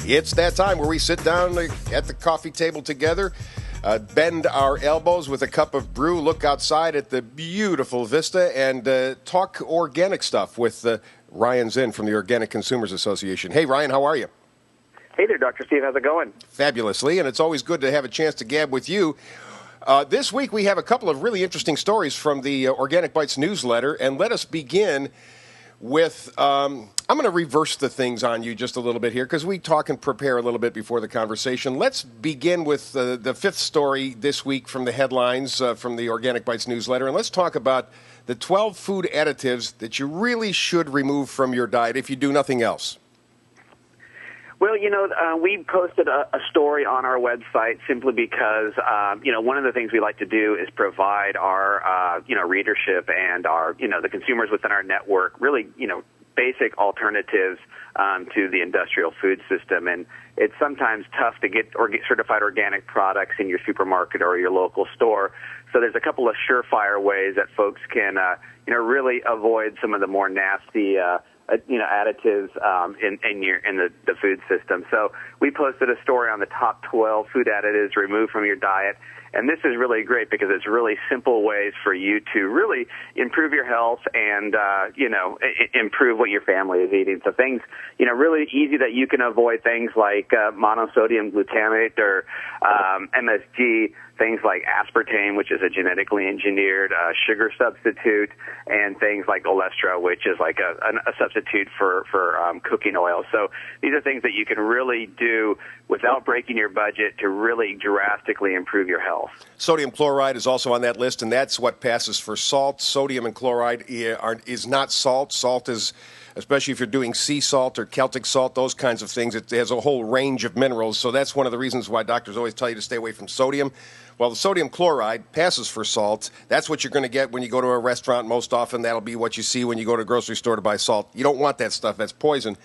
It's that time where we sit down at the coffee table together, bend our elbows with a cup of brew, look outside at the beautiful vista, and talk organic stuff with Ryan Zinn from the Organic Consumers Association. Hey, Ryan, how are you? Hey there, Dr. Steve. How's it going? Fabulously, and it's always good to have a chance to gab with you. This week we have a couple of really interesting stories from the Organic Bites newsletter, and let us begin with, I'm going to reverse the things on you just a little bit here because we talk and prepare a little bit before the conversation. Let's begin with the fifth story this week from the headlines from the Organic Bites newsletter, and let's talk about the 12 food additives that you really should remove from your diet if you do nothing else. Well, we posted a story on our website simply because, one of the things we like to do is provide our, readership and our, the consumers within our network really, basic alternatives to the industrial food system. And it's sometimes tough to get certified organic products in your supermarket or your local store. So there's a couple of surefire ways that folks can, really avoid some of the more nasty additives in the food system. So we posted a story on the top 12 food additives removed from your diet. And this is really great because it's really simple ways for you to really improve your health and, improve what your family is eating. So things, really easy that you can avoid, things like monosodium glutamate or MSG, things like aspartame, which is a genetically engineered sugar substitute, and things like olestra, which is like a substitute for cooking oil. So these are things that you can really do without breaking your budget to really drastically improve your health. Sodium chloride is also on that list, and that's what passes for salt. Sodium and chloride is not salt. Salt is, especially if you're doing sea salt or Celtic salt, those kinds of things, it has a whole range of minerals. So that's one of the reasons why doctors always tell you to stay away from sodium. Well, the sodium chloride passes for salt. That's what you're going to get when you go to a restaurant most often. That'll be what you see when you go to a grocery store to buy salt. You don't want that stuff. That's poison.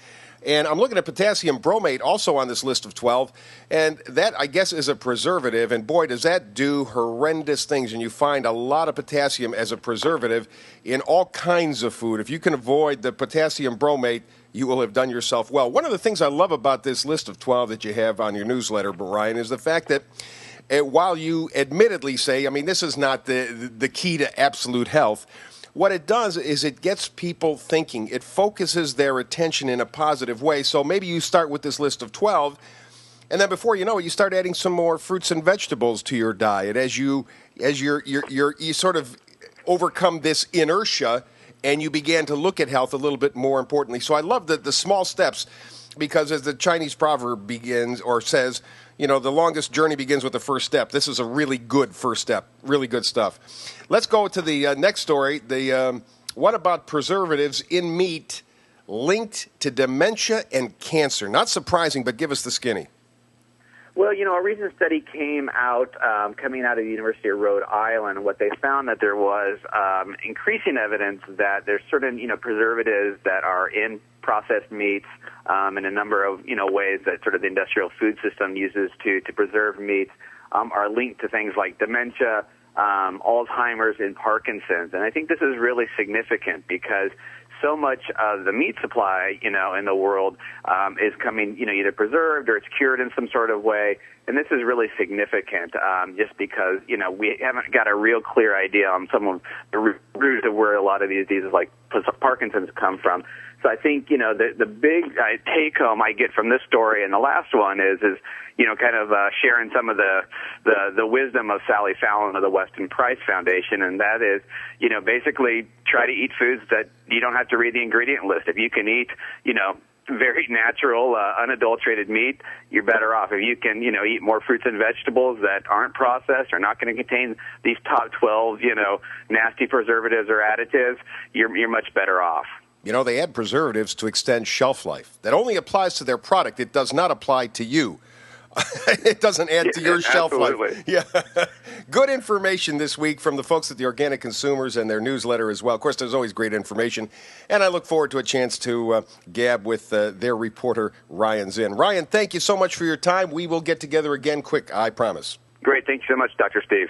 And I'm looking at potassium bromate also on this list of 12. And that, I guess, is a preservative. And boy, does that do horrendous things. And you find a lot of potassium as a preservative in all kinds of food. If you can avoid the potassium bromate, you will have done yourself well. One of the things I love about this list of 12 that you have on your newsletter, Brian, is the fact that while you admittedly say, this is not the key to absolute health, what it does is it gets people thinking. It focuses their attention in a positive way. So maybe you start with this list of 12, and then before you know it, you start adding some more fruits and vegetables to your diet as you sort of overcome this inertia, and you began to look at health a little bit more importantly. So I love the small steps, because as the Chinese proverb begins or says, the longest journey begins with the first step. This is a really good first step, really good stuff. Let's go to the next story. What about preservatives in meat linked to dementia and cancer? Not surprising, but give us the skinny. Well, a recent study came out, coming out of the University of Rhode Island. What they found that there was increasing evidence that there's certain, preservatives that are in processed meats, and a number of, ways that sort of the industrial food system uses to preserve meats, are linked to things like dementia, Alzheimer's, and Parkinson's. And I think this is really significant because so much of the meat supply, in the world is coming, either preserved or it's cured in some sort of way. And this is really significant just because, we haven't got a real clear idea on some of the roots of where a lot of these diseases like Parkinson's come from. So I think, the big take-home I get from this story and the last one is kind of sharing some of the wisdom of Sally Fallon of the Weston Price Foundation, and that is, basically try to eat foods that you don't have to read the ingredient list. If you can eat, very natural, unadulterated meat, you're better off. If you can, eat more fruits and vegetables that aren't processed or not going to contain these top 12, nasty preservatives or additives, you're much better off. They add preservatives to extend shelf life. That only applies to their product. It does not apply to you. It doesn't add to your shelf life. Yeah. Good information this week from the folks at the Organic Consumers and their newsletter as well. Of course, there's always great information. And I look forward to a chance to gab with their reporter, Ryan Zinn. Ryan, thank you so much for your time. We will get together again quick, I promise. Great. Thank you so much, Dr. Steve.